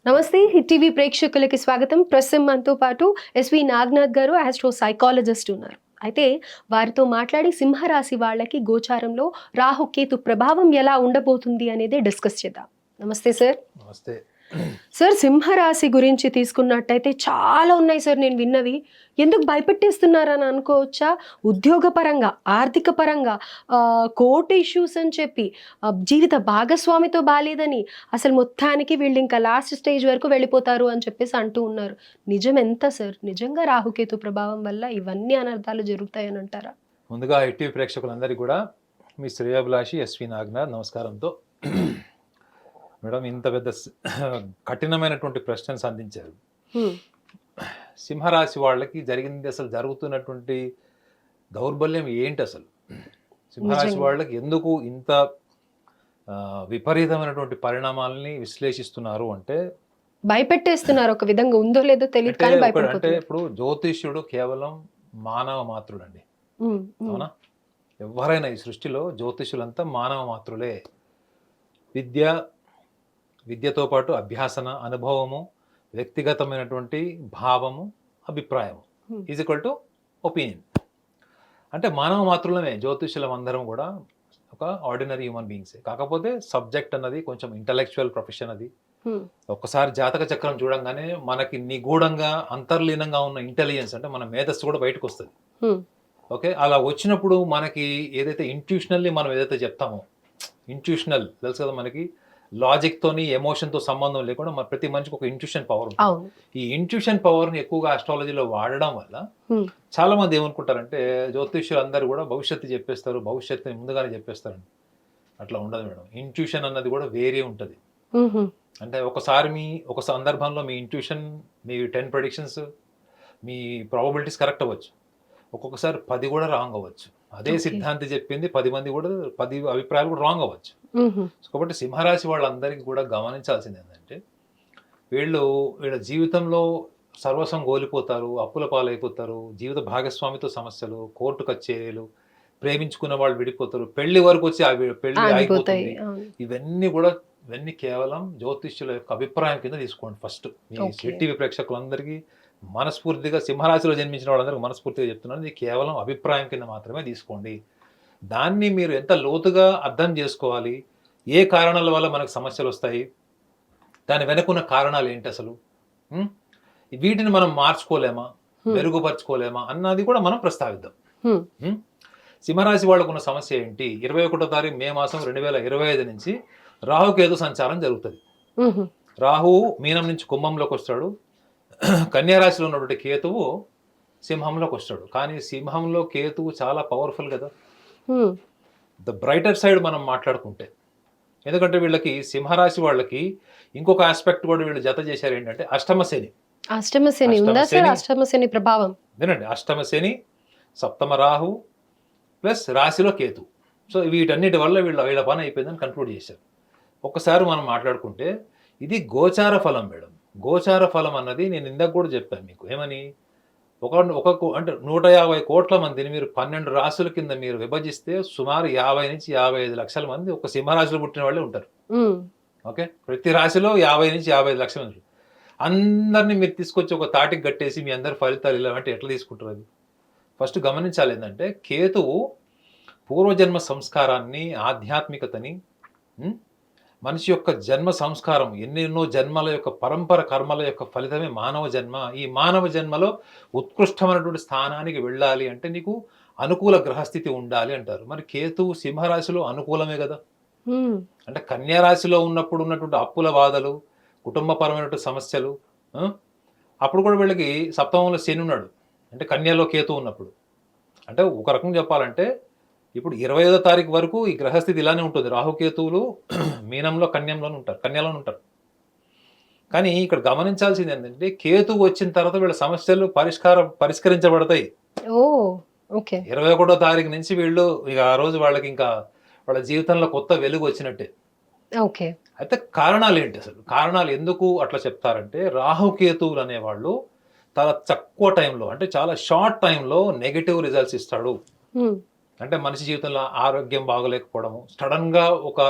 నమస్తే hit TV ప్రేక్షకులకి స్వాగతం. ప్రస్తుతం మనతో పాటు ఎస్వి నాగనాథ్ గారు ఆస్ట్రో సైకాలజిస్ట్ ఉన్నారు. అయితే వారితో మాట్లాడి సింహరాశి వాళ్ళకి గోచారంలో రాహు కేతు ప్రభావం ఎలా ఉండబోతుంది అనేది డిస్కస్ చేద్దాం. నమస్తే సార్. నమస్తే. సార్, సింహరాశి గురించి తీసుకున్నట్టయితే చాలా ఉన్నాయి సార్ నేను విన్నవి. ఎందుకు భయపెట్టేస్తున్నారని అనుకోవచ్చా? ఉద్యోగపరంగా, ఆర్థిక పరంగా, కోర్టు ఇష్యూస్ అని చెప్పి, జీవిత భాగస్వామితో బాలేదని, అసలు మొత్తానికి వీళ్ళు ఇంకా లాస్ట్ స్టేజ్ వరకు వెళ్ళిపోతారు అని చెప్పేసి అంటూ ఉన్నారు. నిజం ఎంత సార్? నిజంగా రాహుకేతు ప్రభావం వల్ల ఇవన్నీ అనర్థాలు జరుగుతాయని అంటారా? ముందుగా ఐటీ ప్రేక్షకులందరికీ కూడా మీ శ్రేయాభిలాషి ఎస్వి నాగనాథ్ నమస్కారంతో. మేడం, ఇంత పెద్ద కఠినమైనటువంటి ప్రశ్నలు సంధించారు. సింహరాశి వాళ్ళకి జరిగింది, అసలు జరుగుతున్నటువంటి దౌర్బల్యం ఏంటి? అసలు సింహరాశి వాళ్ళకి ఎందుకు ఇంత విపరీతమైనటువంటి పరిణామాలని విశ్లేషిస్తున్నారు అంటే, భయపెట్టేస్తున్నారు. ఒక విధంగా ఉందో లేదో తెలియదు కానీ అంటే భయపడిపోతున్నారు. ఇప్పుడు జ్యోతిష్యుడు కేవలం మానవ మాత్రుడండి, అవునా? ఎవరైనా ఈ సృష్టిలో జ్యోతిష్యులంతా మానవ మాత్రులే. విద్యతో పాటు అభ్యాసన, అనుభవము, వ్యక్తిగతమైనటువంటి భావము, అభిప్రాయము ఈజ్ ఈక్వల్ టు ఒపీనియన్. అంటే మానవ మాత్రులమే జ్యోతిష్యులం అందరం కూడా ఒక ఆర్డినరీ హ్యూమన్ బీయింగ్సే. కాకపోతే సబ్జెక్ట్ అన్నది కొంచెం ఇంటలెక్చువల్ ప్రొఫెషన్. అది ఒక్కసారి జాతక చక్రం చూడంగానే మనకి నిగూఢంగా అంతర్లీనంగా ఉన్న ఇంటెలిజెన్స్, అంటే మన మేధస్సు కూడా బయటకు వస్తుంది. ఓకే, అలా వచ్చినప్పుడు మనకి ఏదైతే ఇంట్యూషనల్లీ మనం ఏదైతే చెప్తామో, ఇంట్యూషనల్ తెలుసు కదా మనకి, లాజిక్తోని ఎమోషన్తో సంబంధం లేకుండా మన ప్రతి మనిషికి ఒక ఇంట్యూషన్ పవర్ ఉంటుంది. ఈ ఇంట్యూషన్ పవర్ని ఎక్కువగా ఆస్ట్రాలజీలో వాడడం వల్ల చాలా మంది ఏమనుకుంటారంటే జ్యోతిష్యులు అందరూ కూడా భవిష్యత్తు చెప్పేస్తారు, భవిష్యత్తుని ముందుగానే చెప్పేస్తారండి. అట్లా ఉండదు మేడం. ఇంట్యూషన్ అన్నది కూడా వేరే ఉంటుంది. అంటే ఒక సందర్భంలో మీ ఇంట్యూషన్, మీ 10 ప్రెడిక్షన్స్, మీ ప్రాబబిలిటీస్ కరెక్ట్ అవ్వచ్చు, ఒక్కొక్కసారి 10 కూడా రాంగ్ అవ్వచ్చు. అదే సిద్ధాంతి చెప్పింది 10 మంది కూడా 10 అభిప్రాయాలు కూడా రాంగ్ అవ్వచ్చు. కాబట్టి సింహరాశి వాళ్ళందరికీ కూడా గమనించాల్సింది ఏంటంటే, వీళ్ళ జీవితంలో సర్వస్వం కోల్పోతారు, అప్పుల పాలైపోతారు, జీవిత భాగస్వామితో సమస్యలు, కోర్టు కచేరీలు, ప్రేమించుకున్న వాళ్ళు విడిపోతారు, పెళ్లి వరకు వచ్చి పెళ్లి ఆగిపోతుంది. ఇవన్నీ కేవలం జ్యోతిష్యుల యొక్క అభిప్రాయం కింద తీసుకోండి. ఫస్ట్ మీ టీవీ ప్రేక్షకులందరికీ మనస్ఫూర్తిగా, సింహరాశిలో జన్మించిన వాళ్ళందరికీ మనస్ఫూర్తిగా చెప్తున్నాను, ఇది కేవలం అభిప్రాయం కింద మాత్రమే తీసుకోండి. దాన్ని మీరు ఎంత లోతుగా అర్థం చేసుకోవాలి, ఏ కారణాల వల్ల మనకు సమస్యలు వస్తాయి, దాని వెనుకున్న కారణాలు ఏంటి, అసలు వీటిని మనం మార్చుకోలేమా, మెరుగుపరచుకోలేమా అన్నది కూడా మనం ప్రస్తావిద్దాం. సింహరాశి వాళ్ళకు ఉన్న సమస్య ఏంటి? 21వ తారీఖు మే మాసం 2025 నుంచి రాహుకేతు సంచారం జరుగుతుంది. రాహు మీనం నుంచి కుంభంలోకి వస్తాడు, కన్యారాశిలో ఉన్నటువంటి కేతువు సింహంలోకి వస్తాడు. కానీ సింహంలో కేతువు చాలా పవర్ఫుల్ కదా, ద బ్రైటర్ సైడ్ మనం మాట్లాడుకుంటే. ఎందుకంటే వీళ్ళకి, సింహరాశి వాళ్ళకి ఇంకొక ఆస్పెక్ట్ కూడా వీళ్ళు జత చేశారు ఏంటంటే అష్టమ శని ప్రభావం. వినండి, అష్టమ శని, సప్తమ రాహు ప్లస్ రాశిలో కేతు. సో వీటన్నిటి వల్ల వీళ్ళ పని అయిపోయిందని కన్క్లూడ్ చేశారు. ఒక్కసారి మనం మాట్లాడుకుంటే ఇది గోచార ఫలం మేడం. గోచార ఫలం అన్నది నేను ఇందాక కూడా చెప్పాను మీకు. ఏమని, అంటే 150 కోట్ల మందిని మీరు 12 రాశుల కింద మీరు విభజిస్తే సుమారు 50 నుంచి 55 లక్షల మంది ఒక సింహరాశిలో పుట్టిన వాళ్ళే ఉంటారు. ఓకే, ప్రతి రాశిలో 50 నుంచి 55 లక్షల మంది. అందరినీ మీరు తీసుకొచ్చి ఒక తాటికి కట్టేసి మీ అందరి ఫలితాలు ఇలా అంటే ఎట్లా తీసుకుంటారు? అది ఫస్ట్ గమనించాలి. ఏంటంటే కేతువు పూర్వజన్మ సంస్కారాన్ని, ఆధ్యాత్మికతని, మనిషి యొక్క జన్మ సంస్కారం, ఎన్నెన్నో జన్మల యొక్క పరంపర కర్మల యొక్క ఫలితమే మానవ జన్మ. ఈ మానవ జన్మలో ఉత్కృష్టమైనటువంటి స్థానానికి వెళ్ళాలి అంటే నీకు అనుకూల గ్రహస్థితి ఉండాలి అంటారు. మరి కేతువు సింహరాశిలో అనుకూలమే కదా. అంటే కన్యారాశిలో ఉన్నప్పుడు ఉన్నటువంటి అప్పుల బాధలు, కుటుంబపరమైనటువంటి సమస్యలు, అప్పుడు కూడా వీళ్ళకి సప్తమంలో శని ఉన్నాడు, అంటే కన్యలో కేతు ఉన్నప్పుడు. అంటే ఒక రకం చెప్పాలంటే ఇప్పుడు 25వ తారీఖు వరకు ఈ గ్రహస్థితి ఇలానే ఉంటుంది. రాహుకేతువులు మీనంలో కన్యలోనే ఉంటారు. కానీ ఇక్కడ గమనించాల్సింది ఏంటంటే కేతువు వచ్చిన తర్వాత వీళ్ళ సమస్యలు పరిష్కరించబడతాయి. 21వ తారీఖు నుంచి వీళ్ళు ఇక ఆ రోజు వాళ్ళకి ఇంకా వాళ్ళ జీవితంలో కొత్త వెలుగు వచ్చినట్టే. అయితే కారణాలు ఏంటి? అసలు కారణాలు ఎందుకు అట్లా చెప్తారంటే, రాహుకేతువులు అనేవాళ్ళు చాలా తక్కువ టైంలో, అంటే చాలా షార్ట్ టైంలో నెగిటివ్ రిజల్ట్స్ ఇస్తాడు. అంటే మనిషి జీవితంలో ఆరోగ్యం బాగోలేకపోవడము, సడన్గా ఒక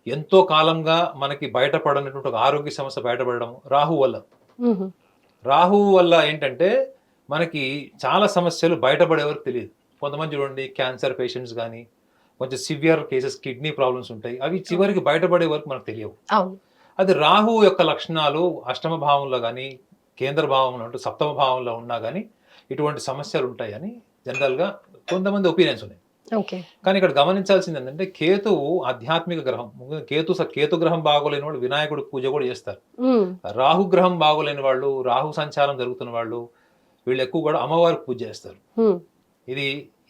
ఎంతో కాలంగా మనకి బయటపడనటువంటి ఒక ఆరోగ్య సమస్య బయటపడడం రాహు వల్ల. హుహు. రాహువు వల్ల ఏంటంటే మనకి చాలా సమస్యలు బయటపడే వరకు తెలియదు. కొంతమంది చూడండి క్యాన్సర్ పేషెంట్స్ కానీ, కొంచెం సివియర్ కేసెస్ కిడ్నీ ప్రాబ్లమ్స్ ఉంటాయి. అవి చివరికి బయటపడే వరకు మనకు తెలియవు. అవును. అది రాహు యొక్క లక్షణాలు అష్టమ భావంలో కానీ, కేంద్ర భావంలో అంటే సప్తమ భావంలో ఉన్నా కానీ ఇటువంటి సమస్యలు ఉంటాయని జనరల్గా కొంతమంది ఒపీనియన్స్ ఉన్నాయి. ఓకే. కానీ ఇక్కడ గమనించాల్సింది ఏంటంటే కేతువు ఆధ్యాత్మిక గ్రహం. కేతు గ్రహం బాగోలేని వాళ్ళు వినాయకుడి పూజ కూడా చేస్తారు. హ్మ్. రాహు గ్రహం బాగోలేని వాళ్ళు, రాహు సంచారం జరుగుతున్న వాళ్ళు వీళ్ళు ఎక్కువ కూడా అమ్మవారికి పూజ చేస్తారు. హ్మ్.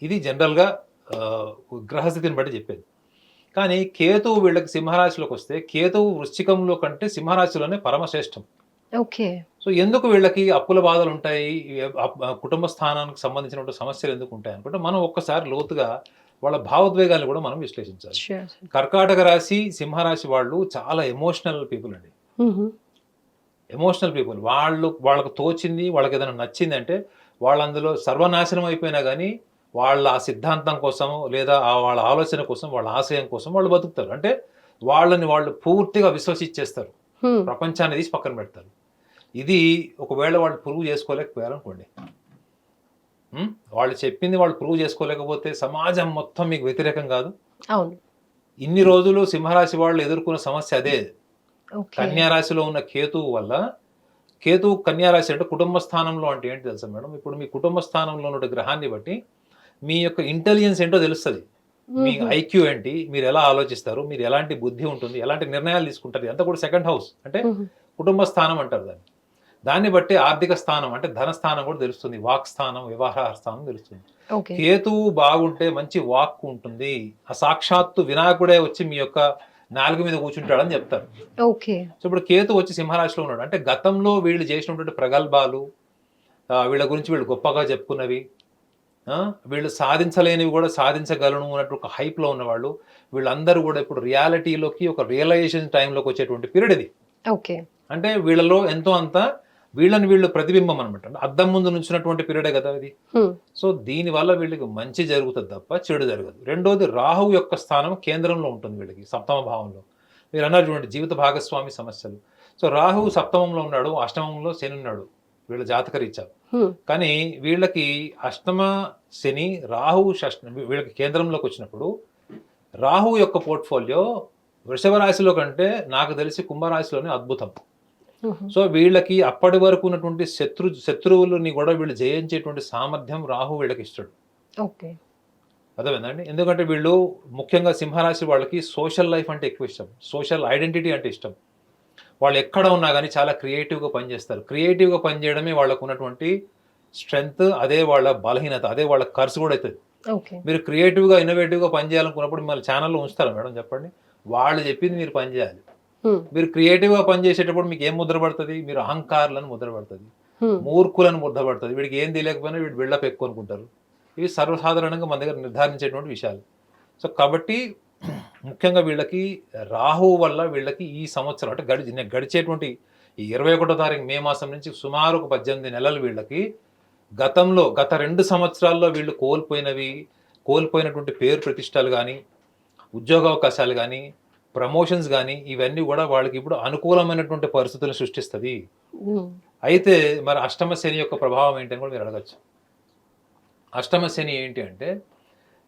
ఇది జనరల్గా గ్రహస్థితిని బట్టి చెప్పేది. కానీ కేతువు వీళ్ళకి సింహరాశిలోకి వస్తే కేతువు వృశ్చికంలో కంటే సింహరాశిలోనే పరమశ్రేష్టం. ఓకే. సో ఎందుకు వీళ్ళకి అప్పుల బాధలు ఉంటాయి, కుటుంబ స్థానానికి సంబంధించినటువంటి సమస్యలు ఎందుకు ఉంటాయి అనుకుంటే మనం ఒక్కసారి లోతుగా వాళ్ళ భావోద్వేగాలను కూడా మనం విశ్లేషించాలి. ష్యూర్. కర్కాటక రాశి, సింహరాశి వాళ్ళు చాలా ఎమోషనల్ పీపుల్ అండి. హుహు. Emotional people. వాళ్ళకు తోచింది, వాళ్ళకి ఏదైనా నచ్చింది అంటే వాళ్ళు అందులో సర్వనాశనం అయిపోయినా కానీ వాళ్ళ ఆ సిద్ధాంతం కోసం లేదా వాళ్ళ ఆలోచన కోసం, వాళ్ళ ఆశయం కోసం వాళ్ళు బతుకుతారు. అంటే వాళ్ళని వాళ్ళు పూర్తిగా విశ్వసించేస్తారు. హ్మ్. ప్రపంచాన్ని తీసి పక్కన పెడతారు. ఇది ఒకవేళ వాళ్ళు ప్రూవ్ చేసుకోలేకపోయారనుకోండి, వాళ్ళు చెప్పింది వాళ్ళు ప్రూవ్ చేసుకోలేకపోతే సమాజం మొత్తం మీకు వ్యతిరేకం కాదు. అవును. ఇన్ని రోజులు సింహరాశి వాళ్ళు ఎదుర్కొన్న సమస్య అదే. ఓకే. కన్యారాశిలో ఉన్న కేతువు వల్ల, కేతువు కన్యారాశి అంటే కుటుంబ స్థానంలో అంటే ఏంటి తెలుసా మేడం? ఇప్పుడు మీ కుటుంబ స్థానంలో ఉన్న గ్రహాన్ని బట్టి మీ యొక్క ఇంటెలిజెన్స్ ఏంటో తెలుస్తుంది. మీ హుహు. ఐక్యూ ఏంటి, మీరు ఎలా ఆలోచిస్తారు, మీరు ఎలాంటి బుద్ధి ఉంటుంది, ఎలాంటి నిర్ణయాలు తీసుకుంటారు, అంతా కూడా సెకండ్ హౌస్ అంటే హుహు. కుటుంబ స్థానం అంటారు దాన్ని. దాన్ని బట్టి ఆర్థిక స్థానం అంటే ధన స్థానం కూడా తెలుస్తుంది, వాక్ స్థానం, వ్యవహార స్థానం తెలుస్తుంది. ఓకే. కేతువు బాగుంటే మంచి వాక్ ఉంటుంది. ఆ సాక్షాత్తు వినాయకుడే వచ్చి మీ యొక్క నాలుగు మీద కూర్చుంటాడని చెప్తారు. ఓకే. సో ఇప్పుడు కేతు వచ్చి సింహరాశిలో ఉన్నాడు అంటే గతంలో వీళ్ళు చేసినటువంటి ప్రగల్భాలు, వీళ్ళ గురించి వీళ్ళు గొప్పగా చెప్పుకున్నవి, వీళ్ళు సాధించలేనివి కూడా సాధించగలను అన్నట్టు ఒక హైప్లో ఉన్నవాళ్ళు వీళ్ళందరూ కూడా ఇప్పుడు రియాలిటీలోకి ఒక రియలైజేషన్ టైంలోకి వచ్చేటువంటి పీరియడ్ ఇది. ఓకే. అంటే వీళ్ళలో ఎంతో అంత వీళ్ళని వీళ్ళు ప్రతిబింబం అనమాట. అద్దం ముందు నుంచినటువంటి పీరియడే కదా ఇది. హ్మ్. సో దీనివల్ల వీళ్ళకి మంచి జరుగుతుంది తప్ప చెడు జరగదు. రెండోది రాహువు యొక్క స్థానం కేంద్రంలో ఉంటుంది వీళ్ళకి, సప్తమ భావంలో. మీరు అన్నారు చూడండి జీవిత భాగస్వామి సమస్యలు. సో రాహువు సప్తమంలో ఉన్నాడు, అష్టమంలో శని ఉన్నాడు వీళ్ళ జాతకరీత్యా. హ్మ్. కానీ వీళ్ళకి అష్టమ శని రాహువు వీళ్ళకి కేంద్రంలోకి వచ్చినప్పుడు రాహువు యొక్క పోర్ట్ఫోలియో వృషభ రాశిలో కంటే నాకు తెలిసి కుంభరాశిలోనే అద్భుతం. హుహు. సో వీళ్ళకి అప్పటి వరకు ఉన్నటువంటి శత్రువులని కూడా వీళ్ళు జయించేటువంటి సామర్థ్యం రాహు వీళ్ళకి ఇస్తాడు. ఓకే. అర్థమైందండి? ఎందుకంటే వీళ్ళు ముఖ్యంగా సింహరాశి వాళ్ళకి సోషల్ లైఫ్ అంటే ఎక్కువ ఇష్టం, సోషల్ ఐడెంటిటీ అంటే ఇష్టం. వాళ్ళు ఎక్కడ ఉన్నా కానీ చాలా క్రియేటివ్గా పనిచేస్తారు. క్రియేటివ్గా పనిచేయడమే వాళ్ళకు ఉన్నటువంటి స్ట్రెంగ్త్, అదే వాళ్ళ బలహీనత, అదే వాళ్ళ ఖర్చు కూడా అవుతుంది. ఓకే. మీరు క్రియేటివ్గా ఇన్నోవేటివ్గా పనిచేయాలనుకున్నప్పుడు మిమ్మల్ని ఛానల్లో ఉంచుతారా మేడం చెప్పండి? వాళ్ళు చెప్పింది మీరు పనిచేయాలి. హ్మ్. మీరు క్రియేటివ్గా పనిచేసేటప్పుడు మీకు ఏం ముద్ర పడుతుంది? మీరు అహంకారులను ముద్ర పడుతుంది, హ్మ్. మూర్ఖులను ముద్ర పడుతుంది. వీడికి ఏం తెలియకపోయినా వీడు బిల్డప్ ఎక్కువ అనుకుంటారు. ఇవి సర్వసాధారణంగా మన దగ్గర నిర్ధారించేటువంటి విషయాలు. సో కాబట్టి ముఖ్యంగా వీళ్ళకి రాహువు వల్ల వీళ్ళకి ఈ సంవత్సరం అంటే గడిచేటువంటి ఈ 21వ తారీఖు మే మాసం నుంచి సుమారు ఒక 18 నెలలు వీళ్ళకి గత 2 సంవత్సరాల్లో వీళ్ళు కోల్పోయినటువంటి పేరు ప్రతిష్టలు కానీ, ఉద్యోగావకాశాలు కానీ, ప్రమోషన్స్ కానీ ఇవన్నీ కూడా వాళ్ళకి ఇప్పుడు అనుకూలమైనటువంటి పరిస్థితులను సృష్టిస్తుంది. హ్మ్. అయితే మరి అష్టమ శని యొక్క ప్రభావం ఏంటని కూడా మీరు అడగచ్చు. అష్టమ శని ఏంటి అంటే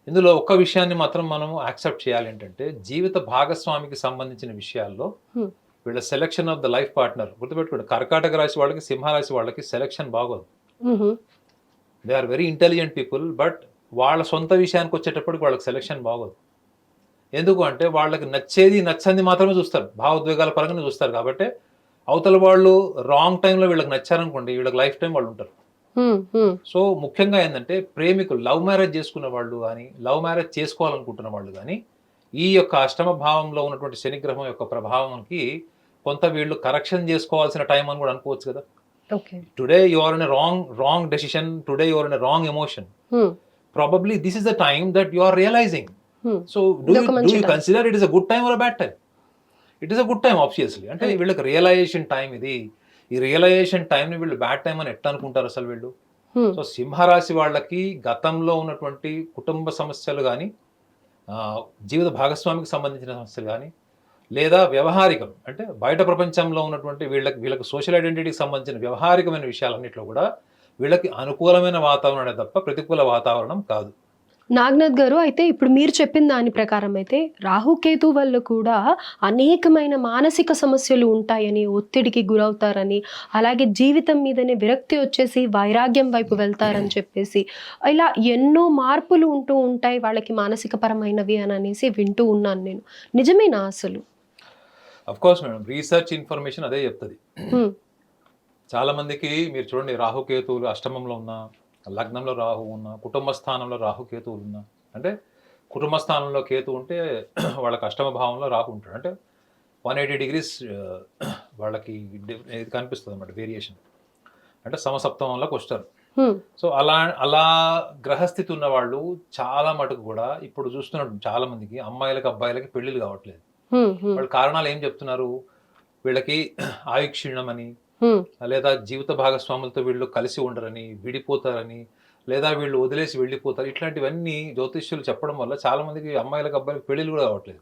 ఇందులో ఒక్క విషయాన్ని మాత్రం మనము యాక్సెప్ట్ చేయాలి, ఏంటంటే జీవిత భాగస్వామికి సంబంధించిన విషయాల్లో హ్మ్. వీళ్ళ selection of the life partner గుర్తుపెట్టుకోండి. కర్కాటక రాశి వాళ్ళకి, సింహరాశి వాళ్ళకి సెలెక్షన్ బాగోదు. హుహు. They are very intelligent people, but వాళ్ళ సొంత విషయానికి వచ్చేటప్పటికి వాళ్ళకి సెలెక్షన్ బాగోదు. ఎందుకు అంటే వాళ్ళకి నచ్చేది నచ్చంది మాత్రమే చూస్తారు, భావోద్వేగాల పరంగానే చూస్తారు. కాబట్టి అవతల వాళ్ళు రాంగ్ టైంలో వీళ్ళకి నచ్చారనుకోండి, వీళ్ళకి లైఫ్ టైం వాళ్ళు ఉంటారు. హ్మ్. హ్మ్. సో ముఖ్యంగా ఏంటంటే ప్రేమికులు, లవ్ మ్యారేజ్ చేసుకున్న వాళ్ళు కానీ, లవ్ మ్యారేజ్ చేసుకోవాలనుకుంటున్న వాళ్ళు కానీ ఈ యొక్క అష్టమ భావంలో ఉన్నటువంటి శనిగ్రహం యొక్క ప్రభావంకి కొంత వీళ్ళు కరెక్షన్ చేసుకోవాల్సిన టైం అని కూడా అనుకోవచ్చు కదా. Okay. Today you are in wrong decision, today you are in wrong emotion, hmm. Probably this is the time that you are realizing. Hmm. So ఇదొక డూ మంచి యూ time. Consider it is a good time or a bad time? It is a good time obviously. అంటే వీళ్ళకి realisation time ఇది. ఈ realisation టైంని వీళ్ళు బ్యాడ్ టైం అని ఎట్లా అనుకుంటారు అసలు వీళ్ళు? సో సింహరాశి వాళ్ళకి గతంలో ఉన్నటువంటి కుటుంబ సమస్యలు కానీ, జీవిత భాగస్వామికి సంబంధించిన సమస్యలు కానీ, లేదా వ్యవహారికం అంటే బయట ప్రపంచంలో ఉన్నటువంటి వీళ్ళకి సోషల్ ఐడెంటిటీకి సంబంధించిన వ్యవహారికమైన విషయాలన్నింటిలో కూడా వీళ్ళకి అనుకూలమైన వాతావరణమే తప్ప ప్రతికూల వాతావరణం కాదు. నాగనాథ్ గారు, అయితే ఇప్పుడు మీరు చెప్పిన దాని ప్రకారం అయితే రాహుకేతు వల్ల కూడా అనేకమైన మానసిక సమస్యలు ఉంటాయని, ఒత్తిడికి గురవుతారని, అలాగే జీవితం మీదనే విరక్తి వచ్చేసి వైరాగ్యం వైపు వెళ్తారని చెప్పేసి, ఇలా ఎన్నో మార్పులు ఉంటూ ఉంటాయి వాళ్ళకి మానసిక పరమైనవి అని అనేసి వింటూ ఉన్నాను నేను. నిజమేనా అసలు? Of course madam, research information అదే చెప్తుంది. చాలా మందికి మీరు చూడండి, రాహుకేతువులు అష్టమంలో ఉన్న, లగ్నంలో రాహు ఉన్న, కుటుంబ స్థానంలో రాహుకేతువులు ఉన్న, అంటే కుటుంబ స్థానంలో కేతు ఉంటే వాళ్ళకి అష్టమ భావంలో రాహు ఉంటాడు. అంటే 180 degrees వాళ్ళకి ఇది కనిపిస్తుంది అన్నమాట, వేరియేషన్. అంటే సమసప్తమంలోకి వస్తారు. సో అలా గ్రహస్థితి ఉన్న వాళ్ళు చాలా మటుకు కూడా ఇప్పుడు చూస్తున్నట్టు చాలా మందికి అమ్మాయిలకి అబ్బాయిలకి పెళ్లిళ్ళు కావట్లేదు. వాళ్ళ కారణాలు ఏం చెప్తున్నారు? వీళ్ళకి ఆయుక్షీణం అని, లేదా జీవిత భాగస్వాములతో వీళ్ళు కలిసి ఉండరని, విడిపోతారని, లేదా వీళ్ళు వదిలేసి వెళ్ళిపోతారు, ఇట్లాంటివన్నీ జ్యోతిష్యులు చెప్పడం వల్ల చాలా మందికి అమ్మాయిలకు అబ్బాయిలకు పెళ్లిళ్ళు కూడా కావట్లేదు.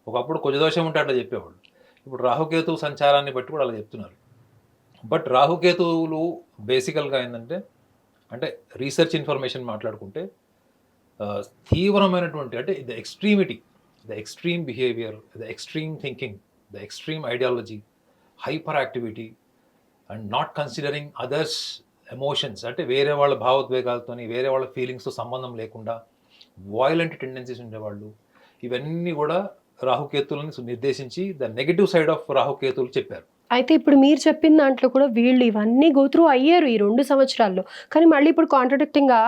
ఒకప్పుడు కుజదోషం ఉంటే అట్లా చెప్పేవాళ్ళు, ఇప్పుడు రాహుకేతు సంచారాన్ని బట్టి కూడా అలా చెప్తున్నారు. బట్ రాహుకేతువులు బేసికల్గా ఏంటంటే, అంటే రీసెర్చ్ ఇన్ఫర్మేషన్ మాట్లాడుకుంటే తీవ్రమైనటువంటి, అంటే the extremity, the extreme behaviour, the extreme thinking, the extreme ideology, hyper activity and not considering others emotions, అంటే వేరే వాళ్ళ భావోద్వేగాలతోని, వేరే వాళ్ళ ఫీలింగ్స్తో సంబంధం లేకుండా వాయిలెంట్ టెండెన్సీస్ ఉండేవాళ్ళు, ఇవన్నీ కూడా రాహుకేతువులను నిర్దేశించి ద నెగటివ్ సైడ్ ఆఫ్ రాహుకేతువులు చెప్పారు. అయితే ఇప్పుడు మీరు చెప్పిన దాంట్లో కూడా వీళ్ళు ఇవన్నీ గో త్రూ అయ్యారు ఈ 2 సంవత్సరాల్లో, కానీ మళ్ళీ ఇప్పుడు కాంట్రడిక్టింగ్గా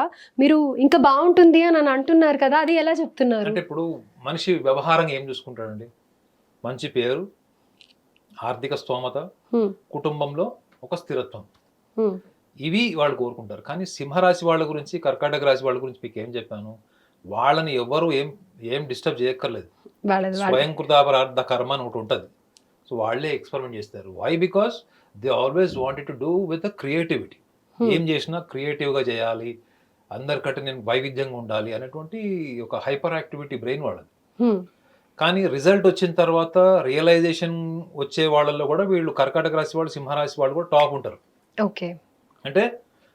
మీరు ఇంకా బాగుంటుంది అని అంటున్నారు కదా, అది ఎలా చెప్తున్నారు? అంటే ఇప్పుడు మనిషి వ్యవహారంగా ఏం చూసుకుంటాడండి? మంచి పేరు, ఆర్థిక స్తోమత, కుటుంబంలో ఒక స్థిరత్వం, ఇవి వాళ్ళు కోరుకుంటారు. కానీ సింహరాశి వాళ్ళ గురించి, కర్కాటక రాశి వాళ్ళ గురించి మీకు ఏం చెప్పాను? వాళ్ళని ఎవరు ఏం డిస్టర్బ్ చేయక్కర్లేదు. స్వయం కృతాపరార్థ కర్మ అని ఒకటి ఉంటుంది. సో వాళ్ళే ఎక్స్పెరిమెంట్ చేస్తారు. Why? Because they always wanted to do with the creativity. ఏం చేసినా క్రియేటివ్గా చేయాలి, అందరికంటే నేను వైవిధ్యంగా ఉండాలి అనేటువంటి ఒక హైపర్ యాక్టివిటీ బ్రెయిన్ వాళ్ళది. కానీ రిజల్ట్ వచ్చిన తర్వాత రియలైజేషన్ వచ్చే వాళ్ళల్లో కూడా వీళ్ళు కర్కాటక రాశి వాళ్ళు, సింహరాశి వాళ్ళు కూడా టాప్ ఉంటారు. ఓకే, అంటే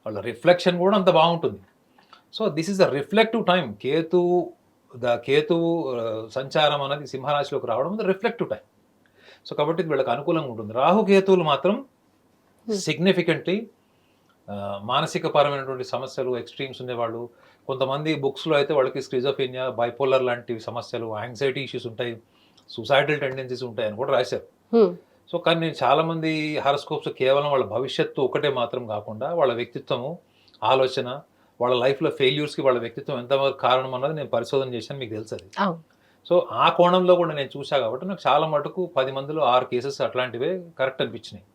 వాళ్ళ రిఫ్లెక్షన్ కూడా అంత బాగుంటుంది. So this is a reflective time. కేతువు సంచారం అనేది సింహరాశిలోకి రావడం రిఫ్లెక్టివ్ టైం. సో కాబట్టి వీళ్ళకి అనుకూలంగా ఉంటుంది. రాహుకేతువులు మాత్రం సిగ్నిఫికెంట్లీ మానసిక పరమైనటువంటి సమస్యలు, ఎక్స్ట్రీమ్స్ ఉండేవాళ్ళు. కొంతమంది బుక్స్లో అయితే వాళ్ళకి స్కిజోఫ్రెనియా, బైపోలర్ లాంటి సమస్యలు, యాంగ్జైటీ ఇష్యూస్ ఉంటాయి, సూసైడల్ టెండెన్సీస్ ఉంటాయి అని కూడా రాశారు. సో కానీ నేను చాలామంది హారోస్కోప్స్ కేవలం వాళ్ళ భవిష్యత్తు ఒకటే మాత్రం కాకుండా వాళ్ళ వ్యక్తిత్వము, ఆలోచన, వాళ్ళ లైఫ్లో ఫెయిల్యూర్స్కి వాళ్ళ వ్యక్తిత్వం ఎంతవరకు కారణం అన్నది నేను పరిశోధన చేశాను, మీకు తెలుసు అది. సో ఆ కోణంలో కూడా నేను చూసా కాబట్టి నాకు చాలా మటుకు 10 మందిలో 6 కేసెస్ అట్లాంటివే కరెక్ట్ అనిపించినాయి.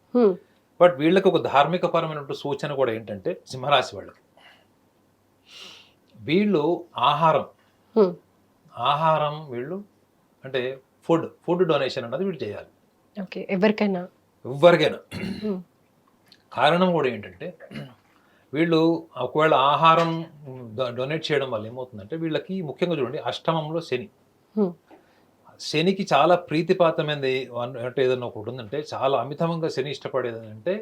బట్ వీళ్ళకి ఒక ధార్మిక పరమైనటువంటి సూచన కూడా ఏంటంటే, సింహరాశి వాళ్ళకి వీళ్ళు ఆహారం వీళ్ళు అంటే ఫుడ్ డొనేషన్ అన్నది వీళ్ళు చేయాలి. ఓకే, ఎవరికైనా. కారణం కూడా ఏంటంటే, వీళ్ళు ఒకవేళ ఆహారం డొనేట్ చేయడం వల్ల ఏమవుతుందంటే, వీళ్ళకి ముఖ్యంగా చూడండి అష్టమంలో శనికి చాలా ప్రీతిపాతమైనది అంటే ఏదైనా ఒకటి ఉందంటే, చాలా అమితంగా శని ఇష్టపడేది అంటే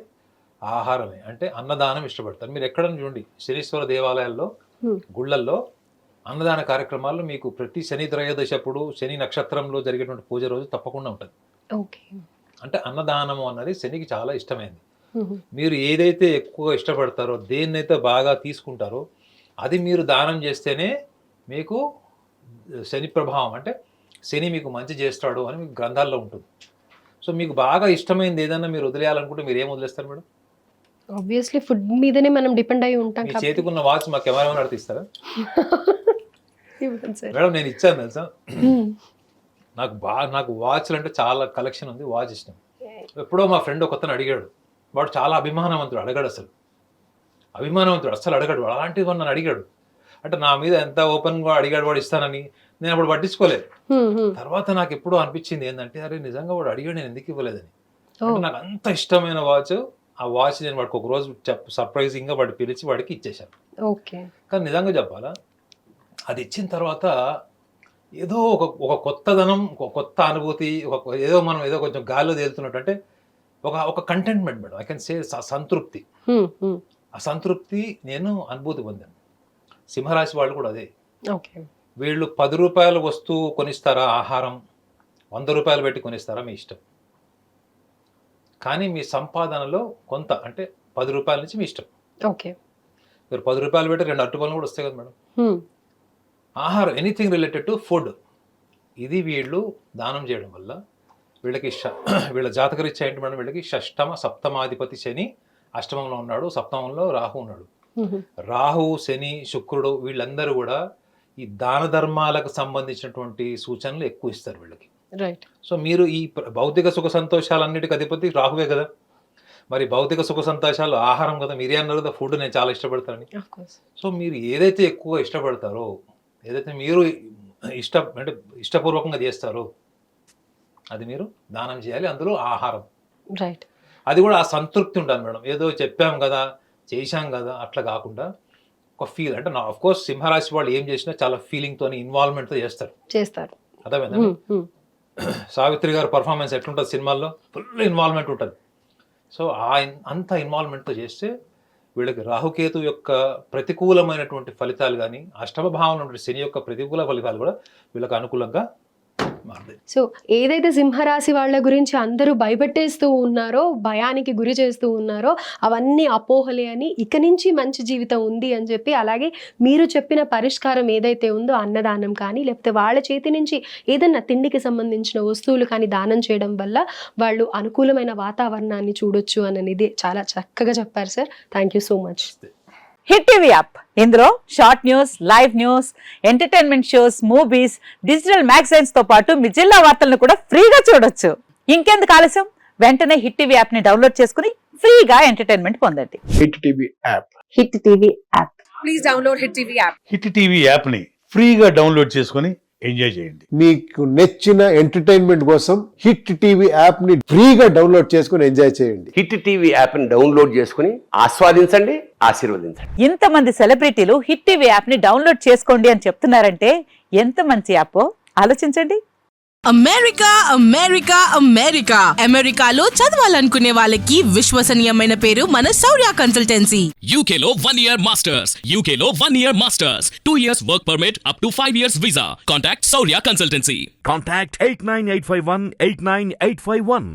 ఆహారమే, అంటే అన్నదానం ఇష్టపడతారు. మీరు ఎక్కడైనా చూడండి శనీశ్వర దేవాలయాల్లో, గుళ్ళల్లో అన్నదాన కార్యక్రమాల్లో మీకు ప్రతి శని త్రయోదశి అప్పుడు, శని నక్షత్రంలో జరిగేటువంటి పూజ రోజు తప్పకుండా ఉంటుంది. అంటే అన్నదానము అన్నది శనికి చాలా ఇష్టమైంది. మీరు ఏదైతే ఎక్కువ ఇష్టపడతారో, దేన్నైతే బాగా తీసుకుంటారో, అది మీరు దానం చేస్తేనే మీకు శని ప్రభావం, అంటే శని మీకు మంచి చేస్తాడు అని మీకు గ్రంథాల్లో ఉంటుంది. సో మీకు బాగా ఇష్టమైంది ఏదైనా మీరు వదిలేయాలనుకుంటే మీరు ఏం వదిలేస్తారు మేడం? ఆబ్వియస్లీ ఫుడ్ మీదనే మనం డిపెండ్ అయి ఉంటాం. మీ చేతికున్న వాచ్ మా కెమెరా నడిపిస్తారా మేడం? నేను ఇచ్చాను తెలుసా, నాకు వాచ్లు అంటే చాలా కలెక్షన్ ఉంది, వాచ్ ఇష్టం. ఎప్పుడో మా ఫ్రెండ్ ఒకతను అడిగాడు, వాడు చాలా అభిమానవంతుడు, అడగాడు అసలు అడగాడు, అలాంటిది నన్ను అడిగాడు. అంటే నా మీద ఎంత ఓపెన్గా అడిగాడు వాడు ఇస్తానని, నేను అప్పుడు పట్టించుకోలేదు. తర్వాత నాకు ఎప్పుడూ అనిపించింది ఏంటంటే, అరే నిజంగా వాడు అడిగాడు, నేను ఎందుకు ఇవ్వలేదని. అంటే నాకు అంత ఇష్టమైన వాచ్ ఆ వాచ్ నేను వాడికి ఒక రోజు సర్ప్రైజింగ్గా వాడు పిలిచి వాడికి ఇచ్చేశాను. ఓకే. కానీ నిజంగా చెప్పాలా, అది ఇచ్చిన తర్వాత ఏదో ఒక కొత్తదనం, ఒక కొత్త అనుభూతి, ఏదో మనం ఏదో కొంచెం గాల్లో తేలుతున్నట్టు, అంటే ఒక contentment madam, I can say సంతృప్తి. ఆ సంతృప్తి నేను అనుభూతి పొందాను. సింహరాశి వాళ్ళు కూడా అదే. ఓకే. వీళ్ళు 10 రూపాయల వస్తువు కొనిస్తారా, ఆహారం 100 రూపాయలు పెట్టి కొనిస్తారా, మీ ఇష్టం. కానీ మీ సంపాదనలో కొంత, అంటే 10 రూపాయల నుంచి మీ ఇష్టం. ఓకే. మీరు 10 రూపాయలు పెట్టి 2 అరటిపళ్ళు కూడా వస్తాయి కదా మేడం. ఆహారం, ఎనీథింగ్ రిలేటెడ్ టు ఫుడ్, ఇది వీళ్ళు దానం చేయడం వల్ల వీళ్ళకి వీళ్ళ జాతకరీత్యా ఏంటి మేడం, వీళ్ళకి సప్తమాధిపతి శని అష్టమంలో ఉన్నాడు, సప్తమంలో రాహు ఉన్నాడు. రాహు, శని, శుక్రుడు వీళ్ళందరూ కూడా ఈ దాన ధర్మాలకు సంబంధించినటువంటి సూచనలు ఎక్కువ ఇస్తారు వీళ్ళకి. రైట్. సో మీరు ఈ భౌతిక సుఖ సంతోషాలన్నిటికీ అధిపతి రాహువే కదా. మరి భౌతిక సుఖ సంతోషాలు ఆహారం కదా, మీరే అన్నారు కదా ఫుడ్ నేను చాలా ఇష్టపడతానని. సో మీరు ఏదైతే ఎక్కువగా ఇష్టపడతారో, ఏదైతే మీరు అంటే ఇష్టపూర్వకంగా చేస్తారో, అది మీరు దానం చేయాలి. అందులో ఆహారం. రైట్. అది కూడా ఆ సంతృప్తి ఉండాలి మేడం. ఏదో చెప్పాం కదా, చేశాం కదా, అట్లా కాకుండా ఒక ఫీల్. అంటే ఆఫ్ కోర్స్ సింహరాశి వాళ్ళు ఏం చేసినా చాలా ఫీలింగ్తో, ఇన్వాల్వ్మెంట్తో చేస్తారు. అర్థమైందా? సావిత్రి గారు పర్ఫార్మెన్స్ ఎట్లుంటుంది సినిమాల్లో, ఫుల్ ఇన్వాల్వ్మెంట్ ఉంటుంది. సో అంత ఇన్వాల్వ్మెంట్తో చేస్తే వీళ్ళకి రాహుకేతు యొక్క ప్రతికూలమైనటువంటి ఫలితాలు కానీ, అష్టమ భావంలో ఉన్న శని యొక్క ప్రతికూల ఫలితాలు కూడా వీళ్ళకి అనుకూలంగా మారుతాయి. సో ఏదైతే సింహరాశి వాళ్ళ గురించి అందరూ భయపెట్టేస్తూ ఉన్నారో, భయానికి గురి చేస్తూ ఉన్నారో, అవన్నీ అపోహలే అని, ఇక నుంచి మంచి జీవితం ఉంది అని చెప్పి, అలాగే మీరు చెప్పిన పరిష్కారం ఏదైతే ఉందో, అన్నదానం కానీ, లేకపోతే వాళ్ళ చేతి నుంచి ఏదన్నా తిండికి సంబంధించిన వస్తువులు కానీ దానం చేయడం వల్ల వాళ్ళు అనుకూలమైన వాతావరణాన్ని చూడొచ్చు అనేది చాలా చక్కగా చెప్పారు sir. Thank you so much. Hit TV app, ఇందులో short news, live news, entertainment shows, movies, digital magazines తో పాటు మీ జిల్లా వార్తలను కూడా ఫ్రీగా చూడొచ్చు. ఇంకెందుకు ఆలస్యం, వెంటనే హిట్ టీవీ యాప్ ని డౌన్లోడ్ చేసుకుని ఫ్రీగా ఎంటర్టైన్మెంట్ పొందండి. Hit TV app. Hit TV app. Please download hit TV app. Hit TV app ని ఫ్రీగా డౌన్లోడ్ చేసుకొని ఎంజాయ్ చేయండి. మీకు నచ్చిన ఎంటర్టైన్మెంట్ కోసం హిట్ టీవీ యాప్ ని ఫ్రీగా డౌన్లోడ్ చేసుకొని ఎంజాయ్ చేయండి. హిట్ టీవీ యాప్ ని డౌన్లోడ్ చేసుకుని ఆస్వాదించండి, ఆశీర్వదించండి. ఇంతమంది సెలబ్రిటీలు హిట్ టీవీ యాప్ ని డౌన్లోడ్ చేసుకోండి అని చెప్తున్నారంటే ఎంత మంచి యాప్ ఆలోచించండి. అమెరికా అమెరికా అమెరికా అమెరికాలో చదవాలనుకునే వాళ్ళకి విశ్వసనీయమైన పేరు మన శౌర్య కన్సల్టెన్సీ. UK లో 1 year masters, UK లో 1 year masters, 2 years work permit up to 5 years visa. Contact Saurya Consultancy. Contact 89851 89851.